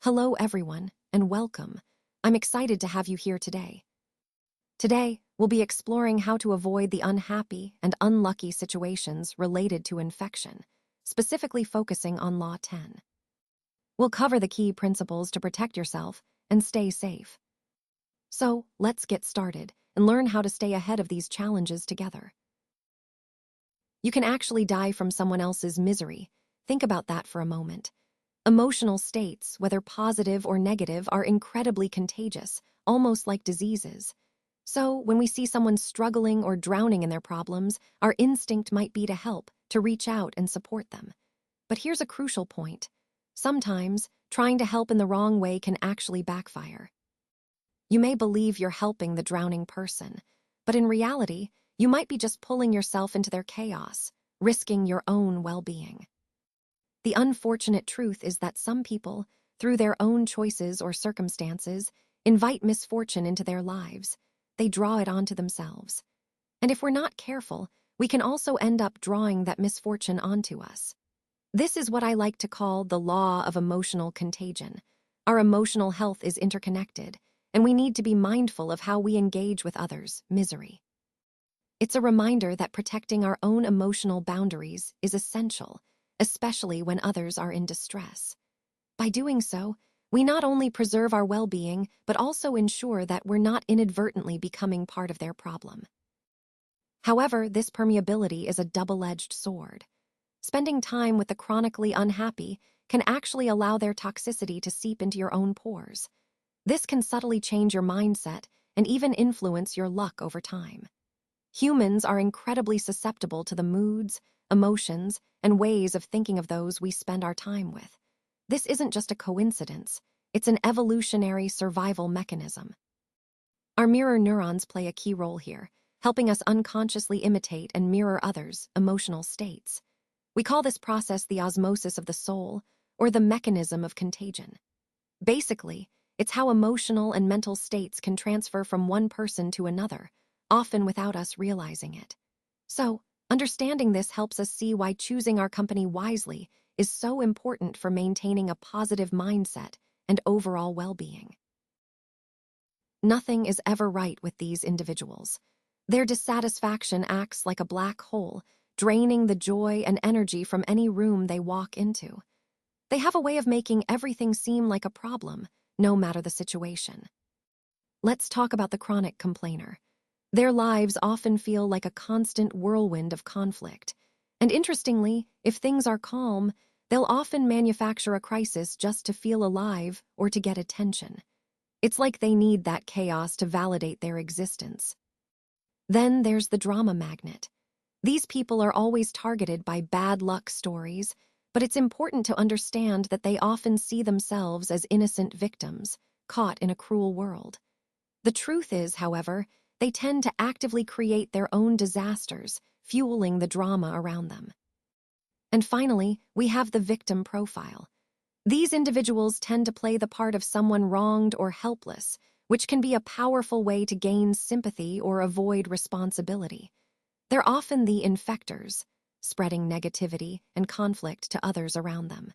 Hello, everyone, and welcome. I'm excited to have you here today. Today, we'll be exploring how to avoid the unhappy and unlucky situations related to infection, specifically focusing on Law 10. We'll cover the key principles to protect yourself and stay safe. So, let's get started and learn how to stay ahead of these challenges together. You can actually die from someone else's misery. Think about that for a moment. Emotional states, whether positive or negative, are incredibly contagious, almost like diseases. So, when we see someone struggling or drowning in their problems, our instinct might be to help, to reach out and support them. But here's a crucial point. Sometimes, trying to help in the wrong way can actually backfire. You may believe you're helping the drowning person, but in reality, you might be just pulling yourself into their chaos, risking your own well-being. The unfortunate truth is that some people, through their own choices or circumstances, invite misfortune into their lives. They draw it onto themselves. And if we're not careful, we can also end up drawing that misfortune onto us. This is what I like to call the law of emotional contagion. Our emotional health is interconnected, and we need to be mindful of how we engage with others' misery. It's a reminder that protecting our own emotional boundaries is essential, especially when others are in distress. By doing so, we not only preserve our well-being, but also ensure that we're not inadvertently becoming part of their problem. However, this permeability is a double-edged sword. Spending time with the chronically unhappy can actually allow their toxicity to seep into your own pores. This can subtly change your mindset and even influence your luck over time. Humans are incredibly susceptible to the moods, emotions, and ways of thinking of those we spend our time with. This isn't just a coincidence, it's an evolutionary survival mechanism. Our mirror neurons play a key role here, helping us unconsciously imitate and mirror others' emotional states. We call this process the osmosis of the soul, or the mechanism of contagion. Basically, it's how emotional and mental states can transfer from one person to another, often without us realizing it. So, understanding this helps us see why choosing our company wisely is so important for maintaining a positive mindset and overall well-being. Nothing is ever right with these individuals. Their dissatisfaction acts like a black hole, draining the joy and energy from any room they walk into. They have a way of making everything seem like a problem, no matter the situation. Let's talk about the chronic complainer. Their lives often feel like a constant whirlwind of conflict. And interestingly, if things are calm, they'll often manufacture a crisis just to feel alive or to get attention. It's like they need that chaos to validate their existence. Then there's the drama magnet. These people are always targeted by bad luck stories, but it's important to understand that they often see themselves as innocent victims, caught in a cruel world. The truth is, however, they tend to actively create their own disasters, fueling the drama around them. And finally, we have the victim profile. These individuals tend to play the part of someone wronged or helpless, which can be a powerful way to gain sympathy or avoid responsibility. They're often the infectors, spreading negativity and conflict to others around them.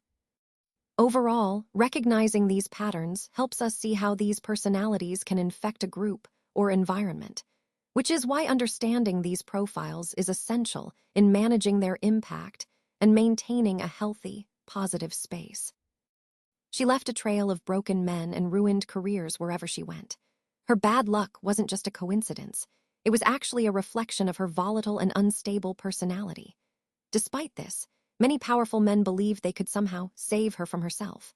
Overall, recognizing these patterns helps us see how these personalities can infect a group or environment, which is why understanding these profiles is essential in managing their impact and maintaining a healthy, positive space. She left a trail of broken men and ruined careers wherever she went. Her bad luck wasn't just a coincidence. It was actually a reflection of her volatile and unstable personality. Despite this, many powerful men believed they could somehow save her from herself.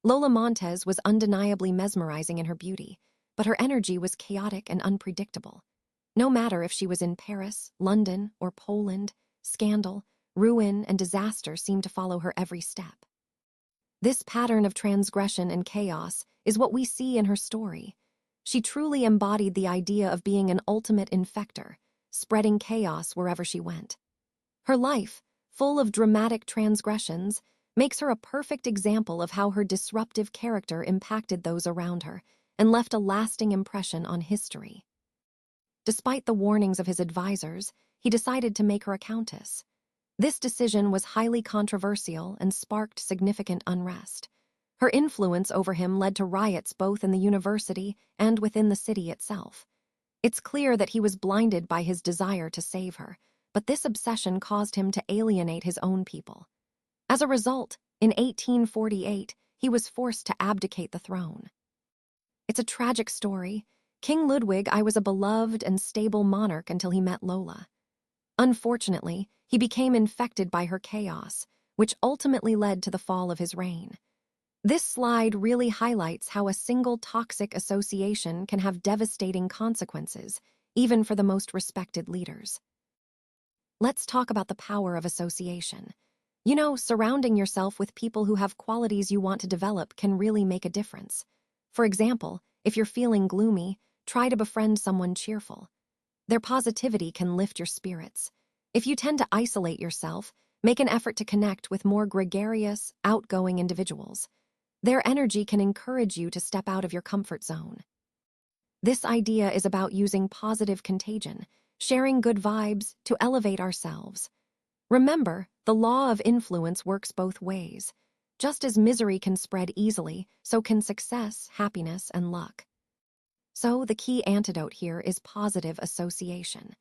Lola Montez was undeniably mesmerizing in her beauty, but her energy was chaotic and unpredictable. No matter if she was in Paris, London, or Poland, scandal, ruin, and disaster seemed to follow her every step. This pattern of transgression and chaos is what we see in her story. She truly embodied the idea of being an ultimate infector, spreading chaos wherever she went. Her life, full of dramatic transgressions, makes her a perfect example of how her disruptive character impacted those around her and left a lasting impression on history. Despite the warnings of his advisors, he decided to make her a countess. This decision was highly controversial and sparked significant unrest. Her influence over him led to riots both in the university and within the city itself. It's clear that he was blinded by his desire to save her, but this obsession caused him to alienate his own people. As a result, in 1848, he was forced to abdicate the throne. It's a tragic story. King Ludwig I was a beloved and stable monarch until he met Lola. Unfortunately, he became infected by her chaos, which ultimately led to the fall of his reign. This slide really highlights how a single toxic association can have devastating consequences, even for the most respected leaders. Let's talk about the power of association. You know, surrounding yourself with people who have qualities you want to develop can really make a difference. For example, if you're feeling gloomy, try to befriend someone cheerful. Their positivity can lift your spirits. If you tend to isolate yourself, make an effort to connect with more gregarious, outgoing individuals. Their energy can encourage you to step out of your comfort zone. This idea is about using positive contagion, sharing good vibes to elevate ourselves. Remember, the law of influence works both ways. Just as misery can spread easily, so can success, happiness, and luck. So the key antidote here is positive association.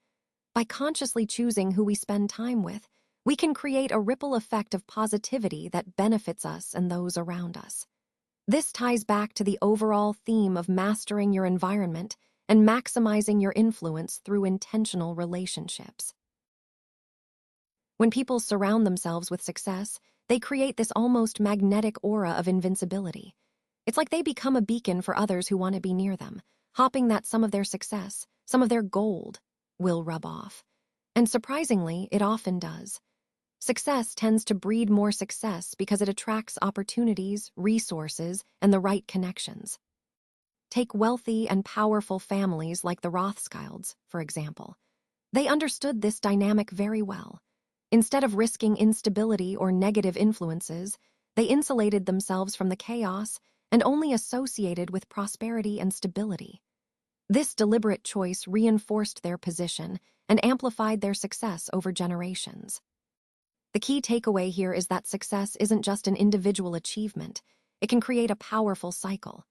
By consciously choosing who we spend time with, we can create a ripple effect of positivity that benefits us and those around us. This ties back to the overall theme of mastering your environment and maximizing your influence through intentional relationships. When people surround themselves with success, they create this almost magnetic aura of invincibility. It's like they become a beacon for others who want to be near them, hoping that some of their success, some of their gold, will rub off. And surprisingly, it often does. Success tends to breed more success because it attracts opportunities, resources, and the right connections. Take wealthy and powerful families like the Rothschilds, for example. They understood this dynamic very well. Instead of risking instability or negative influences, they insulated themselves from the chaos and only associated with prosperity and stability. This deliberate choice reinforced their position and amplified their success over generations. The key takeaway here is that success isn't just an individual achievement. It can create a powerful cycle.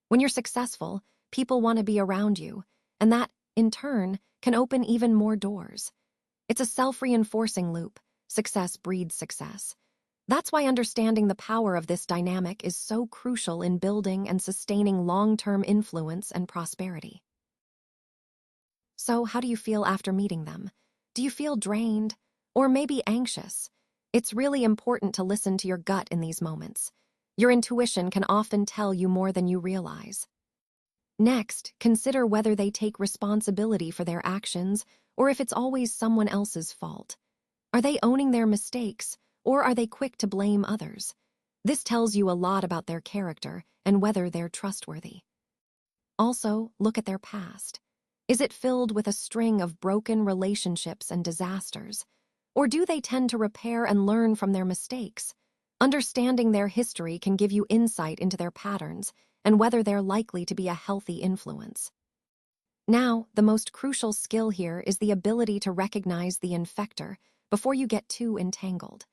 When you're successful, people want to be around you, and that, in turn, can open even more doors. It's a self-reinforcing loop. Success breeds success. That's why understanding the power of this dynamic is so crucial in building and sustaining long-term influence and prosperity. So, how do you feel after meeting them? Do you feel drained? Or maybe anxious? It's really important to listen to your gut in these moments. Your intuition can often tell you more than you realize. Next, consider whether they take responsibility for their actions or if it's always someone else's fault. Are they owning their mistakes, or are they quick to blame others? This tells you a lot about their character and whether they're trustworthy. Also, look at their past. Is it filled with a string of broken relationships and disasters? Or do they tend to repair and learn from their mistakes? Understanding their history can give you insight into their patterns and whether they're likely to be a healthy influence. Now, the most crucial skill here is the ability to recognize the infector before you get too entangled.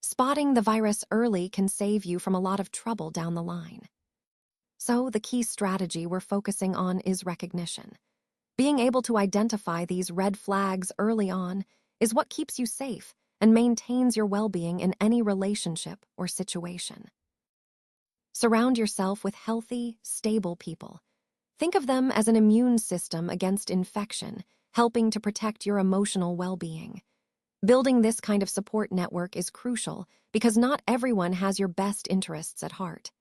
Spotting the virus early can save you from a lot of trouble down the line. So, the key strategy we're focusing on is recognition. Being able to identify these red flags early on is what keeps you safe and maintains your well-being in any relationship or situation. Surround yourself with healthy, stable people. Think of them as an immune system against infection, helping to protect your emotional well-being. Building this kind of support network is crucial because not everyone has your best interests at heart.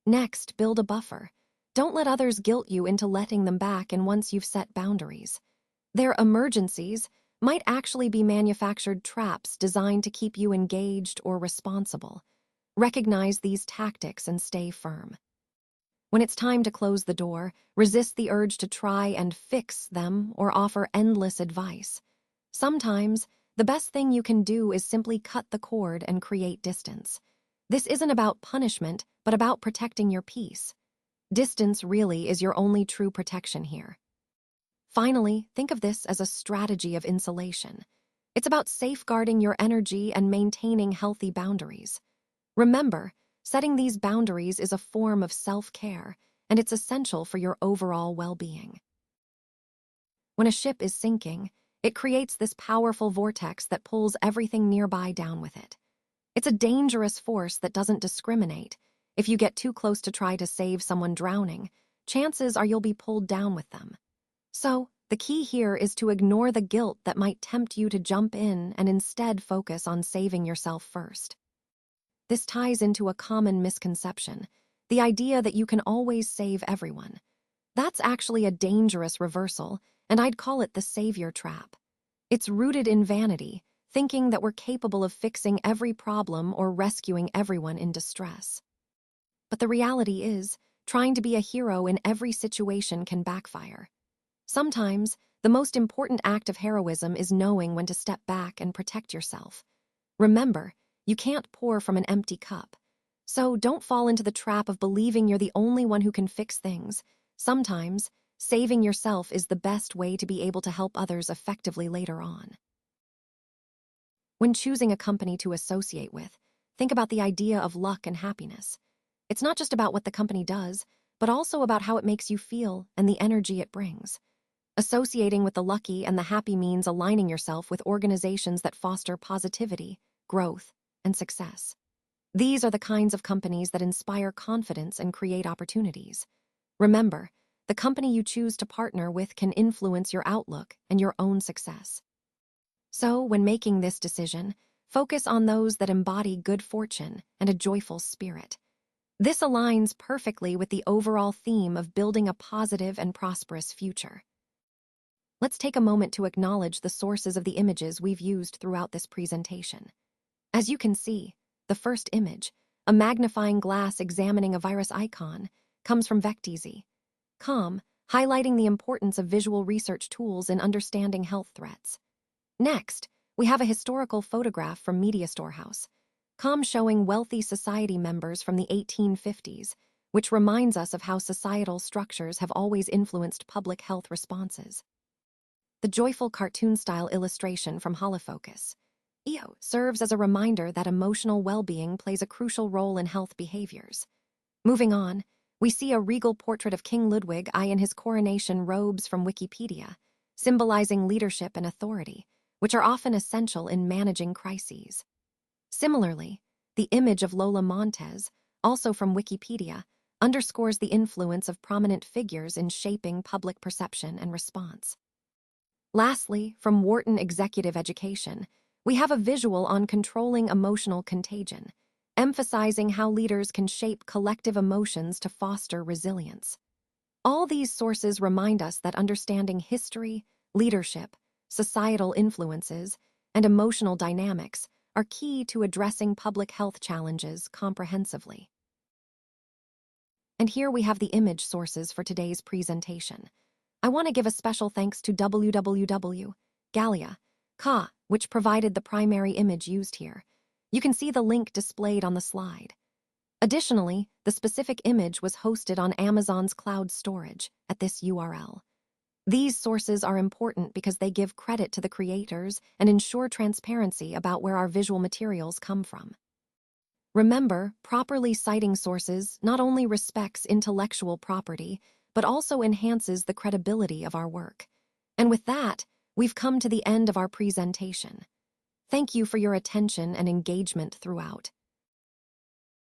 Next, build a buffer. Don't let others guilt you into letting them back in once you've set boundaries. Their emergencies might actually be manufactured traps designed to keep you engaged or responsible. Recognize these tactics and stay firm. When it's time to close the door, resist the urge to try and fix them or offer endless advice. Sometimes, the best thing you can do is simply cut the cord and create distance. This isn't about punishment, but about protecting your peace. Distance really is your only true protection here. Finally, think of this as a strategy of insulation. It's about safeguarding your energy and maintaining healthy boundaries. Remember, Setting these boundaries is a form of self-care, and it's essential for your overall well-being. When a ship is sinking, it creates this powerful vortex that pulls everything nearby down with it. It's a dangerous force that doesn't discriminate. If you get too close to try to save someone drowning, chances are you'll be pulled down with them. So, the key here is to ignore the guilt that might tempt you to jump in and instead focus on saving yourself first. This ties into a common misconception, the idea that you can always save everyone. That's actually a dangerous reversal, and I'd call it the savior trap. It's rooted in vanity, thinking that we're capable of fixing every problem or rescuing everyone in distress. But the reality is, trying to be a hero in every situation can backfire. Sometimes, the most important act of heroism is knowing when to step back and protect yourself. Remember, you can't pour from an empty cup. So don't fall into the trap of believing you're the only one who can fix things. Sometimes, saving yourself is the best way to be able to help others effectively later on. When choosing a company to associate with, think about the idea of luck and happiness. It's not just about what the company does, but also about how it makes you feel and the energy it brings. Associating with the lucky and the happy means aligning yourself with organizations that foster positivity, growth, and success. These are the kinds of companies that inspire confidence and create opportunities. Remember, the company you choose to partner with can influence your outlook and your own success. So, when making this decision, focus on those that embody good fortune and a joyful spirit. This aligns perfectly with the overall theme of building a positive and prosperous future. Let's take a moment to acknowledge the sources of the images we've used throughout this presentation. As you can see, the first image, a magnifying glass examining a virus icon, comes from vectz.com, highlighting the importance of visual research tools in understanding health threats. Next, we have a historical photograph from Media Storehouse.com showing wealthy society members from the 1850s, which reminds us of how societal structures have always influenced public health responses. The joyful cartoon-style illustration from Holofocus.io serves as a reminder that emotional well-being plays a crucial role in health behaviors. Moving on, we see a regal portrait of King Ludwig I in his coronation robes from Wikipedia, symbolizing leadership and authority, which are often essential in managing crises. Similarly, the image of Lola Montez, also from Wikipedia, underscores the influence of prominent figures in shaping public perception and response. Lastly, from Wharton Executive Education, we have a visual on controlling emotional contagion, emphasizing how leaders can shape collective emotions to foster resilience. All these sources remind us that understanding history, leadership, societal influences, and emotional dynamics are key to addressing public health challenges comprehensively. And here we have the image sources for today's presentation. I want to give a special thanks to www.gallia.ca, which provided the primary image used here. You can see the link displayed on the slide. Additionally, the specific image was hosted on Amazon's cloud storage at this URL. These sources are important because they give credit to the creators and ensure transparency about where our visual materials come from. Remember, properly citing sources not only respects intellectual property, but also enhances the credibility of our work. And with that, we've come to the end of our presentation. Thank you for your attention and engagement throughout.